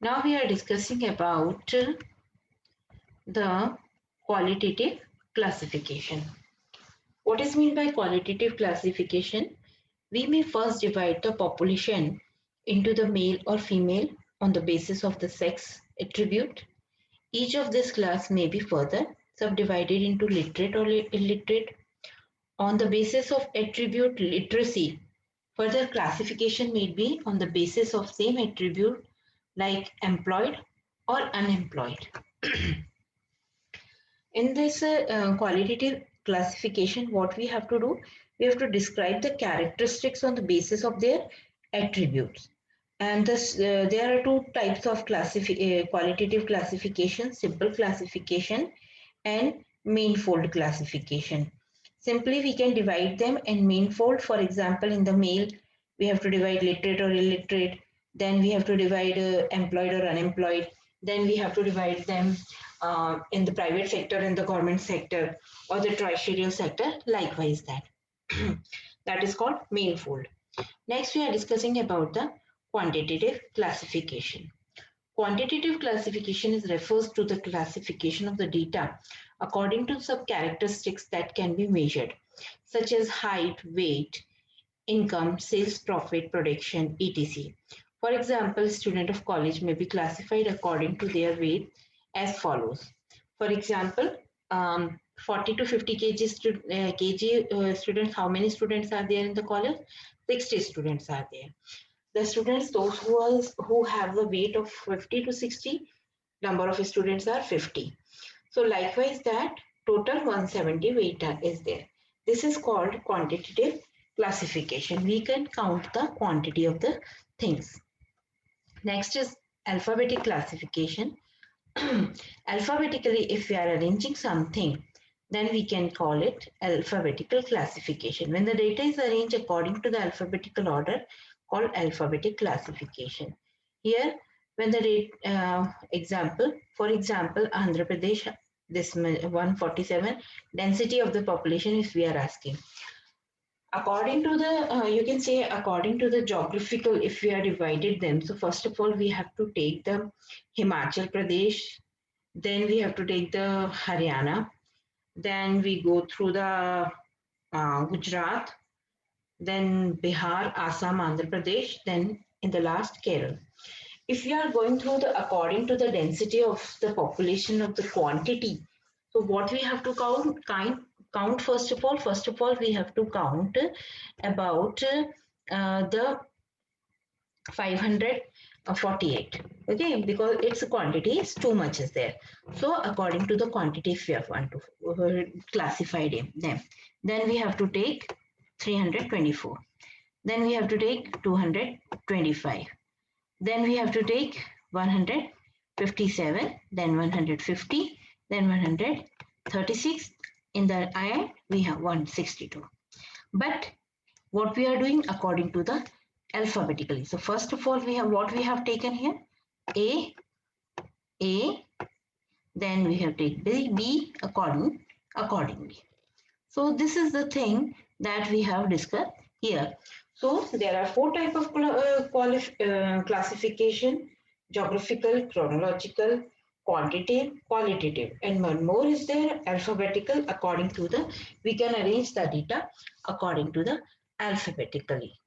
Now we are discussing about the qualitative classification. What is meant by qualitative classification? We may first divide the population into the male or female on the basis of the sex attribute. Each of this class may be further subdivided into literate or illiterate on the basis of attribute literacy. Further classification may be on the basis of same attribute like employed or unemployed. In this qualitative classification, what we have to do, we have to describe the characteristics on the basis of their attributes. And this, there are two types of qualitative classification: simple classification and manifold classification. Simply, we can divide them in manifold. For example, in the male, we have to divide literate or illiterate. Then we have to divide employed or unemployed. Then we have to divide them in the private sector and the government sector or the tertiary sector. Likewise, that that is called manifold. Next, we are discussing about the quantitative classification. Quantitative classification refers to the classification of the data according to some characteristics that can be measured, such as height, weight, income, sales, profit, production, etc. For example, a student of college may be classified according to their weight as follows. For example, 40 to 50 kg students, how many students are there in the college? 60 students are there. The students, those who have the weight of 50 to 60, number of students are 50. So likewise that total 170 weight is there. This is called quantitative classification. We can count the quantity of the things. Next is alphabetic classification. Alphabetically, if we are arranging something, then we can call it alphabetical classification. When the data is arranged according to the alphabetical order, called alphabetic classification. Here, when the for example, Andhra Pradesh, this 147, density of the population, if we are asking. According to the, you can say according to the geographical, if we are divided them. So first of all, we have to take the Himachal Pradesh, then we have to take the Haryana, then we go through the Gujarat, then Bihar, Assam, Andhra Pradesh, then in the last Kerala. If we are going through the according to the density of the population of the quantity, so what we have to count first of all. First of all, we have to count about the 548. Okay, because its quantity is too much is there. So according to the quantity, if we have want to classify them, then we have to take 324. Then we have to take 225. Then we have to take 157, then 150, then 136. In the iron, we have 162. But what we are doing according to the alphabetically. So first of all, we have what we have taken here: A, then we have taken B accordingly. So this is the thing that we have discussed here. So there are four types of classification: geographical, chronological, quantitative, qualitative, and one more is there, alphabetical. According to the, we can arrange the data according to the alphabetically.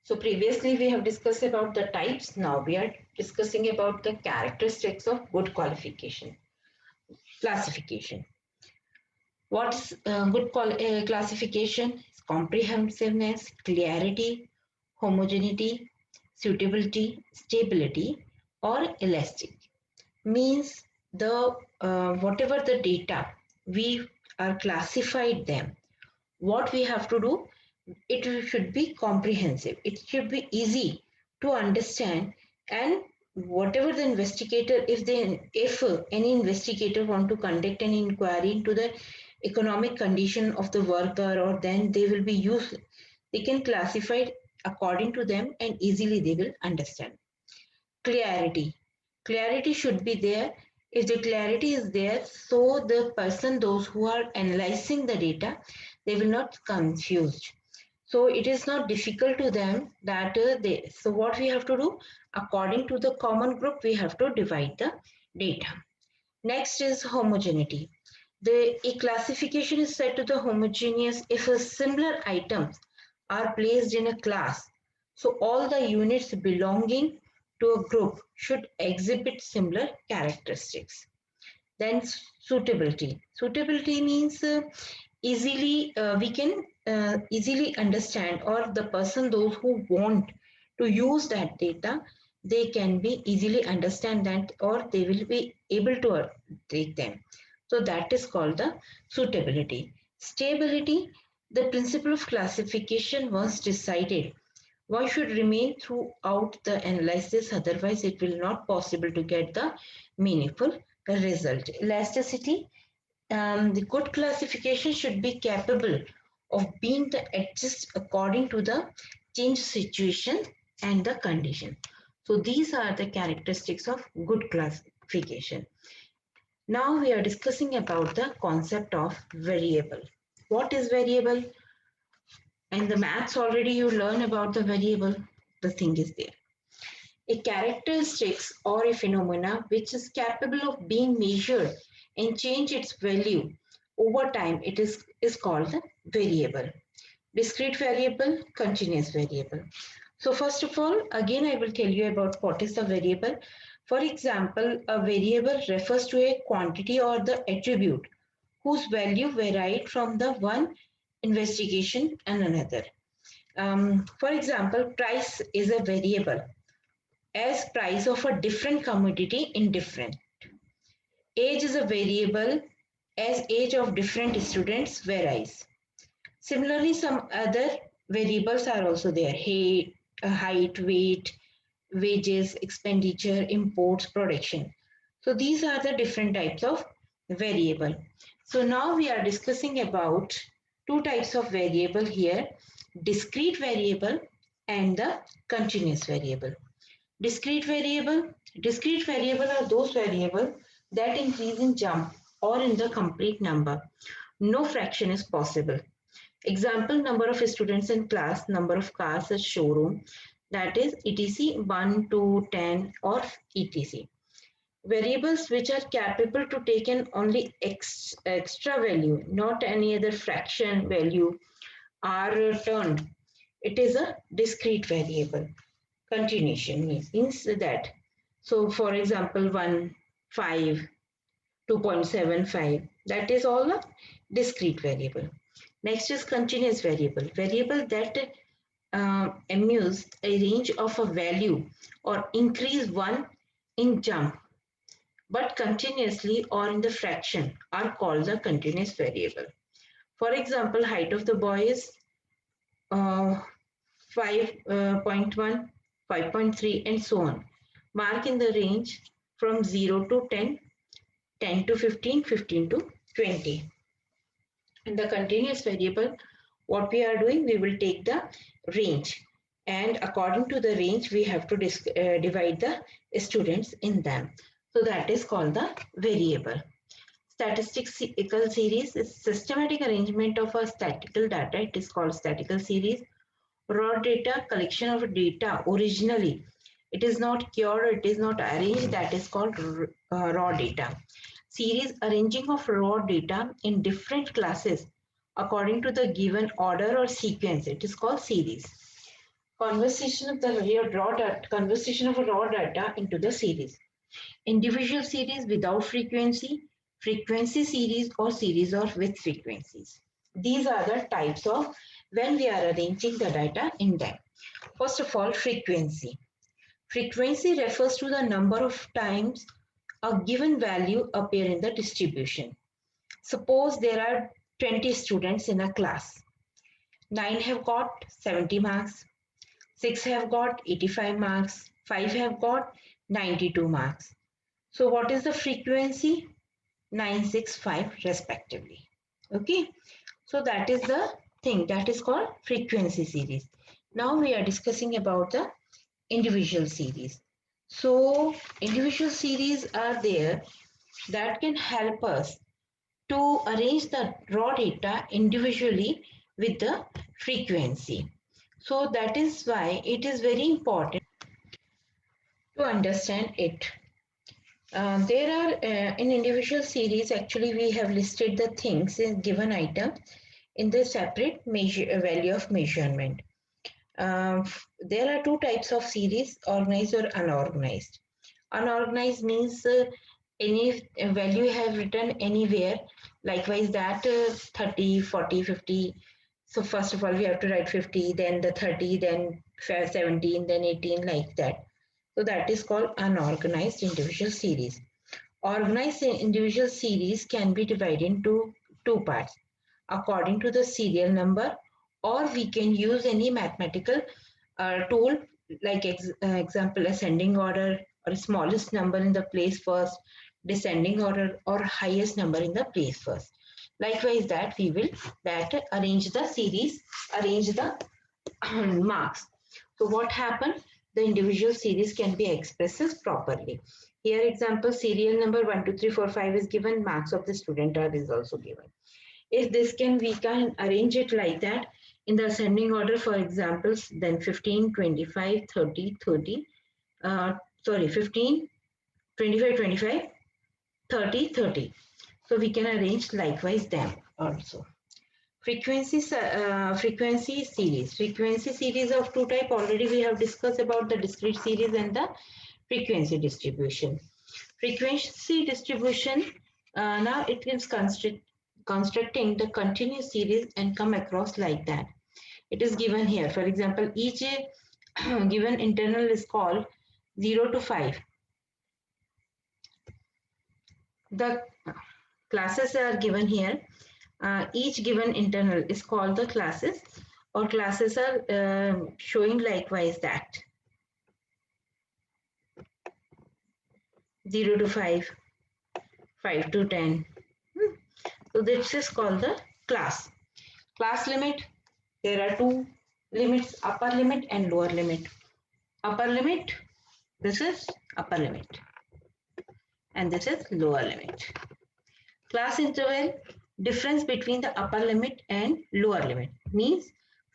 So previously we have discussed about the types. Now we are discussing about the characteristics of good classification. What's good classification? Comprehensiveness, clarity, homogeneity, suitability, stability, or elastic. Means the whatever the data we are classified them. What we have to do? It should be comprehensive. It should be easy to understand, and whatever the investigator, if any investigator want to conduct an inquiry into the economic condition of the worker, or then they will be used, they can classify it according to them and easily they will understand. Clarity should be there. If the clarity is there, so the person, those who are analyzing the data, they will not confused. So it is not difficult to them that so what we have to do, according to the common group, we have to divide the data. Next is homogeneity. A classification is set to the homogeneous if a similar items are placed in a class. So all the units belonging to a group should exhibit similar characteristics. Then suitability. Suitability means easily we can easily understand, or the person those who want to use that data, they can be easily understand that, or they will be able to take them. So that is called the suitability. Stability. The principle of classification was decided one should remain throughout the analysis, otherwise it will not possible to get the meaningful result. Elasticity. The good classification should be capable of being the adjust according to the changed situation and the condition. So these are the characteristics of good classification. Now we are discussing about the concept of variable. What is variable? And the maths already you learn about the variable. The thing is there. A characteristics or a phenomena which is capable of being measured and change its value over time, it is called the variable. Discrete variable, continuous variable. So first of all, again I will tell you about what is the variable. For example, a variable refers to a quantity or the attribute whose value varied from the one investigation and another. For example, price is a variable as price of a different commodity in different. Age is a variable as age of different students varies. Similarly, some other variables are also there. Height, weight, wages, expenditure, imports, production. So these are the different types of variable. So now we are discussing about two types of variable here, discrete variable and the continuous variable. Discrete variable. Discrete variable are those variables that increase in jump or in the complete number. No fraction is possible. Example, number of students in class, number of cars at showroom, that is etc 1 to 10 or etc. Variables which are capable to take in only extra value, not any other fraction value, are returned. It is a discrete variable. Continuation means that. So for example, 1, 5, 2.75, that is all a discrete variable. Next is continuous variable. Variable that emutes a range of a value or increase one in jump, but continuously or in the fraction are called the continuous variable. For example, height of the boy is 5.1, 5.3 and so on. Mark in the range from 0 to 10, 10 to 15, 15 to 20. In the continuous variable, what we are doing, we will take the range, and according to the range we have to divide the students in them. So that is called the variable. Statistical series is systematic arrangement of a statistical data. It is called statistical series. Raw data, collection of data originally. It is not cured, it is not arranged, that is called raw data. Series, arranging of raw data in different classes according to the given order or sequence. It is called series. Conversion of the raw data into the series. Individual series without frequency, frequency series, or series or with frequencies. These are the types of when we are arranging the data in them. First of all, frequency. Frequency refers to the number of times a given value appear in the distribution. Suppose there are 20 students in a class. 9 have got 70 marks, 6 have got 85 marks, 5 have got 92 marks. So what is the frequency? 965 respectively. Okay. So that is the thing that is called frequency series. Now we are discussing about the individual series. So individual series are there that can help us to arrange the raw data individually with the frequency. So that is why it is very important to understand it. There are in individual series, actually we have listed the things in given item in the separate value of measurement. There are two types of series, organized or unorganized. Unorganized means any value you have written anywhere, likewise that 30, 40, 50. So first of all, we have to write 50, then the 30, then 17, then 18, like that. So that is called unorganized individual series. Organized individual series can be divided into two parts according to the serial number, or we can use any mathematical tool like example ascending order, or smallest number in the place first, descending order, or highest number in the place first. Likewise that we will arrange the series, arrange the marks. So what happened? The individual series can be expressed properly. Here example, serial number 1, 2, 3, 4, 5 is given, marks of the student is also given. If this can, we can arrange it like that in the ascending order, for examples, then 15, 25, 30, 30, 15, 25, 25, 30, 30. So we can arrange likewise them also. Frequency series. Frequency series of two type. Already we have discussed about the discrete series and the frequency distribution. Frequency distribution, now it is constructing the continuous series and come across like that. It is given here. For example, each given internal is called 0 to 5. The classes are given here. Each given internal is called the classes, or classes are showing likewise that 0 to 5, 5 to 10. So this is called the class. Class limit, there are two limits, upper limit and lower limit. Upper limit, this is upper limit, and this is lower limit. Class interval, difference between the upper limit and lower limit, means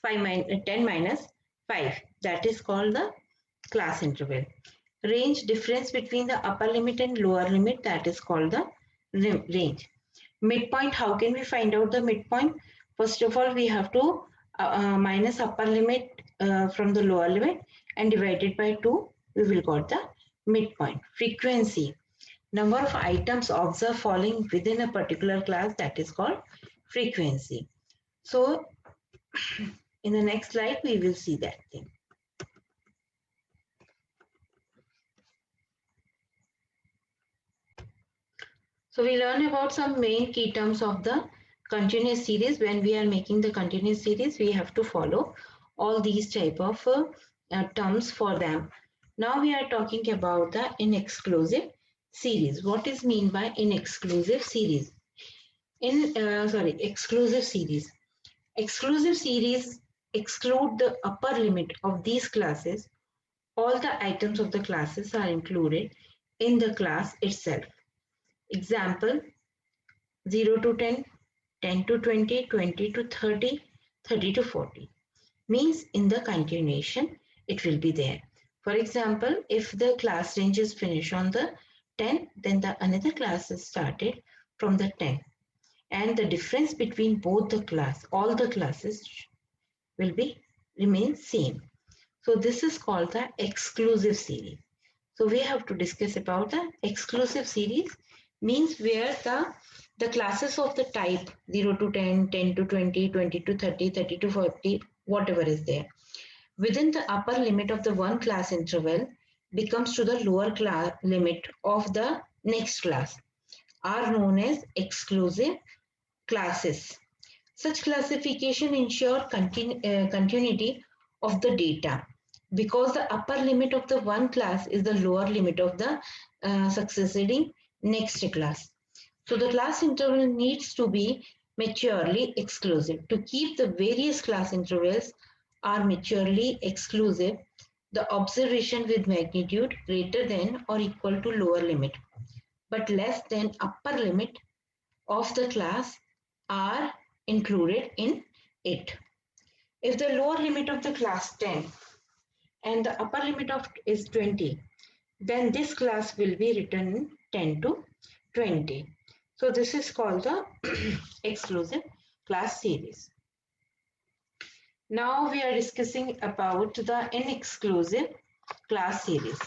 10 minus 5. That is called the class interval. Range, difference between the upper limit and lower limit, that is called the range. Midpoint, how can we find out the midpoint? First of all, we have to minus upper limit from the lower limit and divide it by 2. We will got the midpoint. Frequency, number of items observed falling within a particular class, that is called frequency. So in the next slide, we will see that thing. So we learn about some main key terms of the continuous series. When we are making the continuous series, we have to follow all these type of terms for them. Now we are talking about the inexclusive series. What is mean by inexclusive series? Exclusive series. Exclusive series exclude the upper limit of these classes. All the items of the classes are included in the class itself. Example, 0 to 10, 10 to 20, 20 to 30, 30 to 40. Means in the continuation, it will be there. For example, if the class range is finished on the 10, then the another class is started from the 10. And the difference between both the class, all the classes will be remain same. So this is called the exclusive series. So we have to discuss about the exclusive series, means where the classes of the type 0 to 10, 10 to 20, 20 to 30, 30 to 40, whatever is there, within the upper limit of the one class interval becomes to the lower class limit of the next class are known as exclusive classes. Such classification ensure continuity of the data, because the upper limit of the one class is the lower limit of the succeeding next class. So the class interval needs to be maturely exclusive. To keep the various class intervals are maturely exclusive, the observation with magnitude greater than or equal to lower limit but less than upper limit of the class are included in it. If the lower limit of the class 10 and the upper limit of is 20, then this class will be written 10 to 20. So this is called the exclusive class series. Now we are discussing about the inexclusive class series.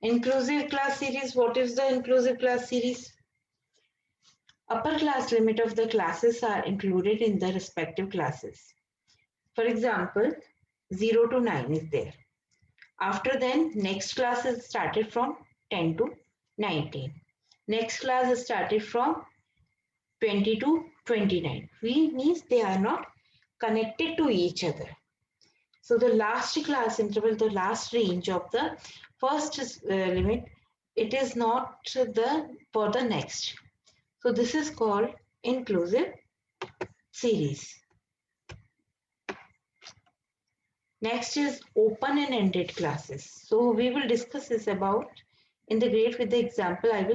Inclusive class series, what is the inclusive class series? Upper class limit of the classes are included in the respective classes. For example, 0 to 9 is there. After then, next class is started from 10 to 19. Next class is started from 20 to 29. We means they are not connected to each other. So the last class interval, the last range of the first limit, it is not the for the next. So this is called inclusive series. Next is open and ended classes. So we will discuss this about in the grade with the example I will